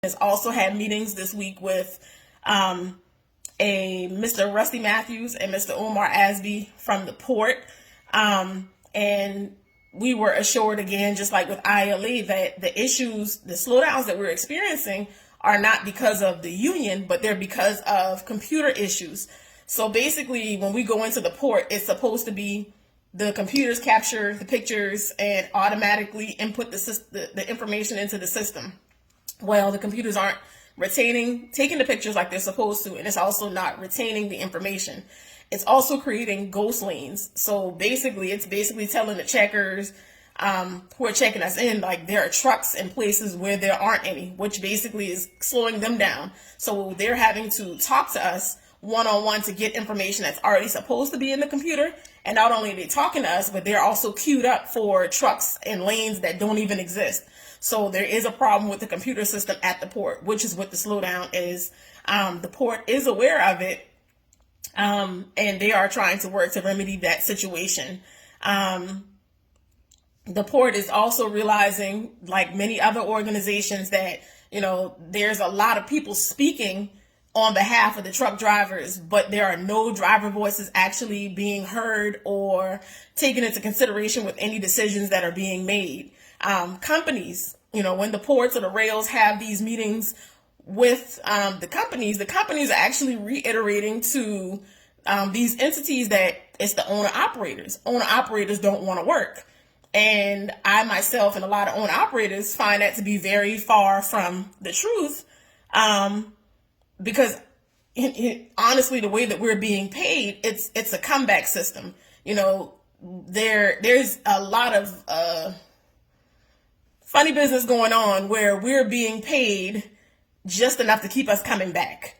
has also had meetings this week with a Mr. Rusty Matthews and Mr. Omar Asby from the port. And we were assured again, just like with ILA, that the issues, the slowdowns that we're experiencing are not because of the union, but they're because of computer issues. So basically, when we go into the port, it's supposed to be the computers capture the pictures and automatically input the information into the system. Well, the computers aren't taking the pictures like they're supposed to, and it's also not retaining the information. It's also creating ghost lanes. So basically, it's telling the checkers who are checking us in, like, there are trucks in places where there aren't any, which basically is slowing them down. So they're having to talk to us one-on-one to get information that's already supposed to be in the computer. And not only are they talking to us, but they're also queued up for trucks and lanes that don't even exist. So there is a problem with the computer system at the port, which is what the slowdown is. The port is aware of it, and they are trying to work to remedy that situation. The port is also realizing, like many other organizations, that, there's a lot of people speaking on behalf of the truck drivers, but there are no driver voices actually being heard or taken into consideration with any decisions that are being made. Companies, when the ports or the rails have these meetings with the companies are actually reiterating to these entities that it's the owner-operators. Owner-operators don't want to work. And I myself and a lot of owner-operators find that to be very far from the truth, because honestly, the way that we're being paid, it's a comeback system. There's a lot of funny business going on where we're being paid just enough to keep us coming back.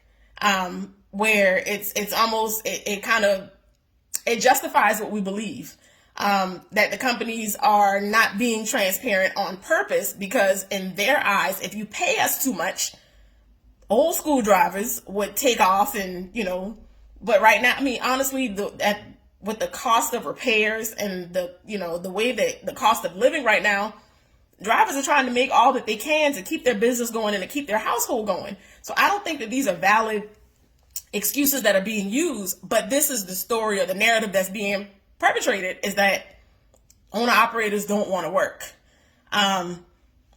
Where it's almost, it justifies what we believe, that the companies are not being transparent on purpose, because in their eyes, if you pay us too much, old school drivers would take off and, but right now, honestly, with the cost of repairs and the way that the cost of living right now, drivers are trying to make all that they can to keep their business going and to keep their household going. So I don't think that these are valid excuses that are being used, but this is the story or the narrative that's being perpetrated, is that owner-operators don't want to work.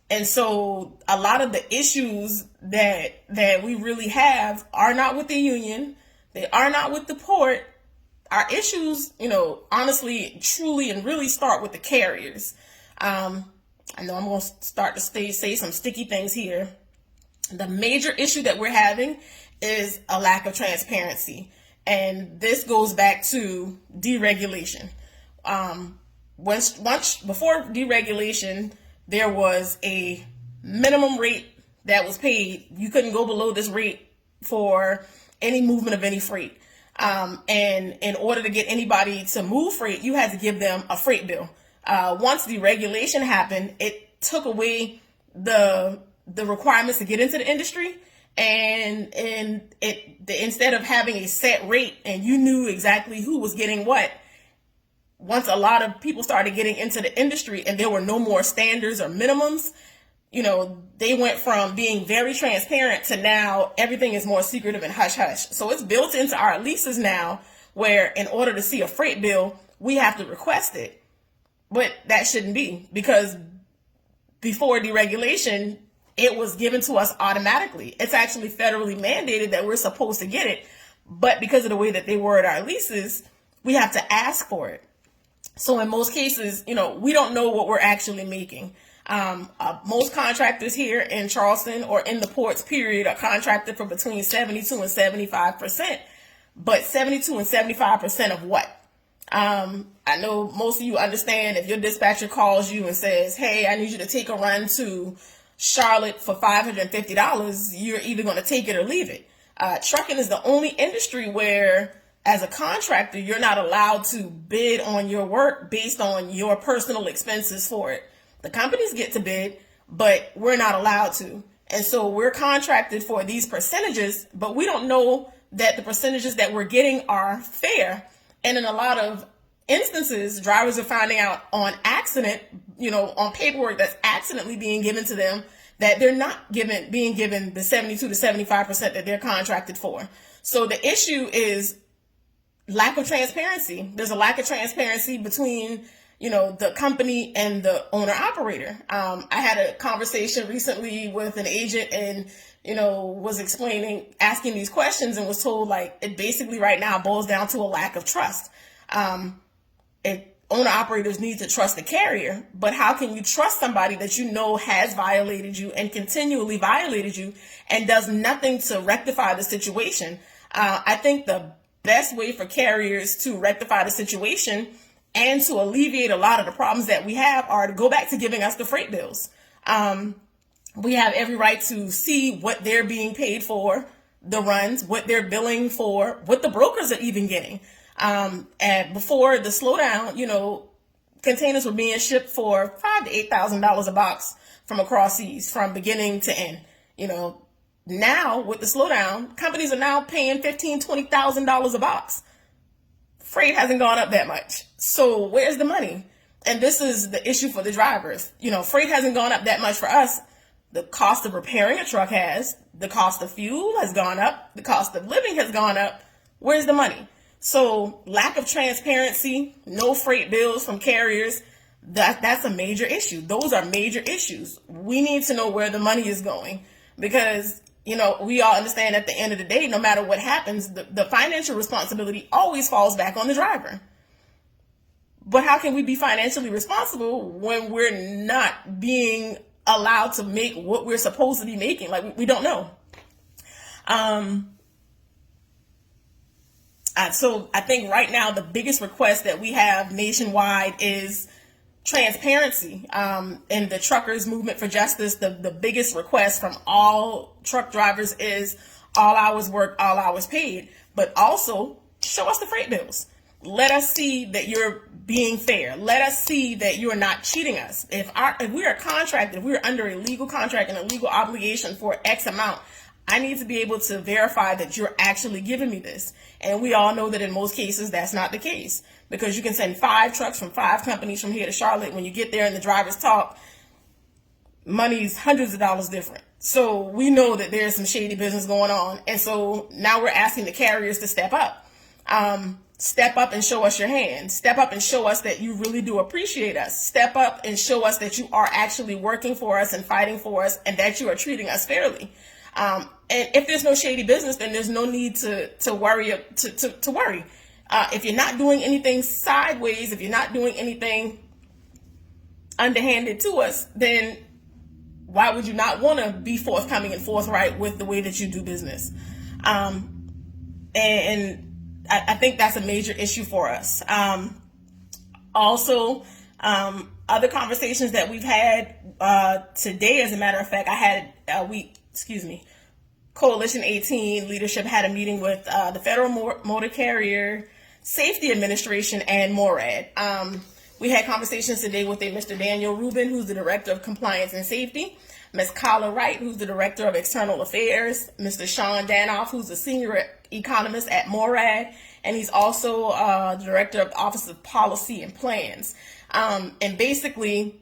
And so a lot of the issues that we really have are not with the union. They are not with the port. Our issues, honestly, truly, and really start with the carriers. I know I'm going to start to say some sticky things here. The major issue that we're having is a lack of transparency. And this goes back to deregulation. Before deregulation, there was a minimum rate that was paid. You couldn't go below this rate for any movement of any freight. And in order to get anybody to move freight, you had to give them a freight bill. Once deregulation happened, it took away the requirements to get into the industry. And instead of having a set rate and you knew exactly who was getting what, once a lot of people started getting into the industry and there were no more standards or minimums, they went from being very transparent to now everything is more secretive and hush hush. So it's built into our leases now, where in order to see a freight bill, we have to request it. But that shouldn't be, because before deregulation, it was given to us automatically. It's actually federally mandated that we're supposed to get it. But because of the way that they word our leases, we have to ask for it. So in most cases, we don't know what we're actually making. Most contractors here in Charleston or in the ports period are contracted for between 72 and 75%. But 72 and 75% of what? I know most of you understand, if your dispatcher calls you and says, hey, I need you to take a run to Charlotte for $550, you're either going to take it or leave it. Trucking is the only industry where, as a contractor, you're not allowed to bid on your work based on your personal expenses for it. The companies get to bid, but we're not allowed to. And so we're contracted for these percentages, but we don't know that the percentages that we're getting are fair. And in a lot of instances, drivers are finding out on accident, on paperwork that's accidentally being given to them, that they're not being given the 72 to 75% that they're contracted for. So the issue is lack of transparency. There's a lack of transparency between, the company and the owner operator. I had a conversation recently with an agent and, was asking these questions, and was told like it basically right now boils down to a lack of trust. Owner operators need to trust the carrier, but how can you trust somebody that has violated you and continually violated you and does nothing to rectify the situation? I think the best way for carriers to rectify the situation and to alleviate a lot of the problems that we have are to go back to giving us the freight bills. We have every right to see what they're being paid for, the runs, what they're billing for, what the brokers are even getting. And before the slowdown, containers were being shipped for $5,000 to $8,000 a box from across seas, from beginning to end. Now with the slowdown, companies are now paying $15,000, $20,000 a box. Freight hasn't gone up that much. So where's the money? And this is the issue for the drivers. Freight hasn't gone up that much for us. The cost of repairing a truck has. The cost of fuel has gone up. The cost of living has gone up. Where's the money? So lack of transparency, no freight bills from carriers, that's a major issue. Those are major issues. We need to know where the money is going, because, we all understand at the end of the day, no matter what happens, the financial responsibility always falls back on the driver. But how can we be financially responsible when we're not being allowed to make what we're supposed to be making? Like, we don't know. So I think right now the biggest request that we have nationwide is transparency. And the truckers movement for justice, the biggest request from all truck drivers is all hours worked, all hours paid, but also show us the freight bills. Let us see that you're being fair. Let us see that you're not cheating us. If we are contracted, if we're under a legal contract and a legal obligation for X amount, I need to be able to verify that you're actually giving me this. And we all know that in most cases, that's not the case, because you can send 5 trucks from 5 companies from here to Charlotte. When you get there and the drivers talk, money's hundreds of dollars different. So we know that there's some shady business going on. And so now we're asking the carriers to step up. Step up and show us your hand. Step up and show us that you really do appreciate us. Step up and show us that you are actually working for us and fighting for us, and that you are treating us fairly. And if there's no shady business, then there's no need to worry. To worry. If you're not doing anything sideways, if you're not doing anything underhanded to us, then why would you not want to be forthcoming and forthright with the way that you do business? And I think that's a major issue for us. Also, other conversations that we've had today, as a matter of fact, Coalition 18 leadership had a meeting with the Federal Motor Carrier Safety Administration and MORAD. We had conversations today with Mr. Daniel Rubin, who's the Director of Compliance and Safety, Ms. Carla Wright, who's the Director of External Affairs, Mr. Sean Danoff, who's the Senior Economist at MORAD, and he's also the Director of Office of Policy and Plans. And basically,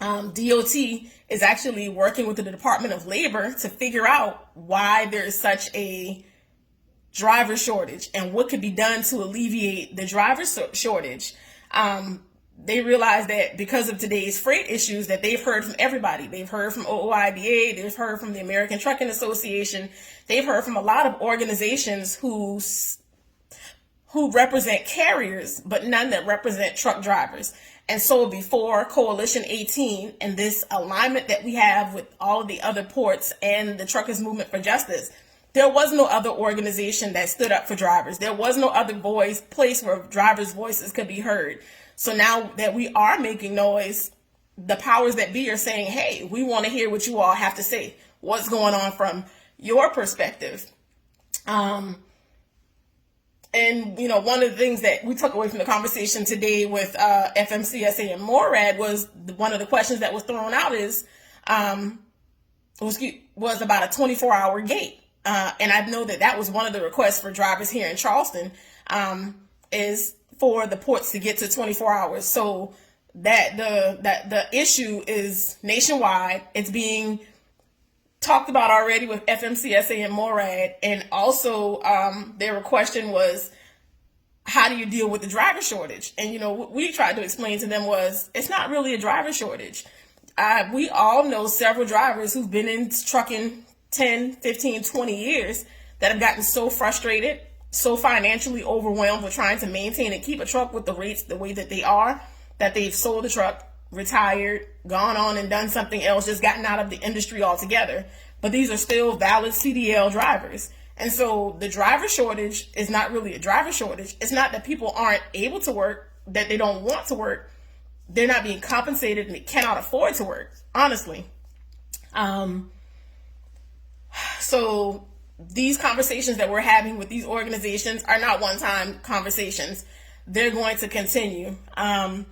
DOT is actually working with the Department of Labor to figure out why there is such a driver shortage and what could be done to alleviate the driver shortage. They realize that because of today's freight issues that they've heard from everybody. They've heard from OOIDA, they've heard from the American Trucking Association, they've heard from a lot of organizations who represent carriers, but none that represent truck drivers. And so before Coalition 18 and this alignment that we have with all of the other ports and the Truckers Movement for Justice, there was no other organization that stood up for drivers. There was no other place where drivers' voices could be heard. So now that we are making noise, the powers that be are saying, hey, we want to hear what you all have to say. What's going on from your perspective? And, one of the things that we took away from the conversation today with FMCSA and MORAD was one of the questions that was thrown out was about a 24-hour gate. And I know that was one of the requests for drivers here in Charleston, is for the ports to get to 24 hours. So that the issue is nationwide. It's being talked about already with FMCSA and MORAD. And also their question was, how do you deal with the driver shortage? And, what we tried to explain to them was, it's not really a driver shortage. We all know several drivers who've been in trucking 10, 15, 20 years that have gotten so frustrated, so financially overwhelmed with trying to maintain and keep a truck with the rates the way that they are, that they've sold the truck, retired, gone on and done something else, just gotten out of the industry altogether. But these are still valid CDL drivers. And so the driver shortage is not really a driver shortage. It's not that people aren't able to work, that they don't want to work. They're not being compensated and they cannot afford to work, honestly. So these conversations that we're having with these organizations are not one-time conversations. They're going to continue.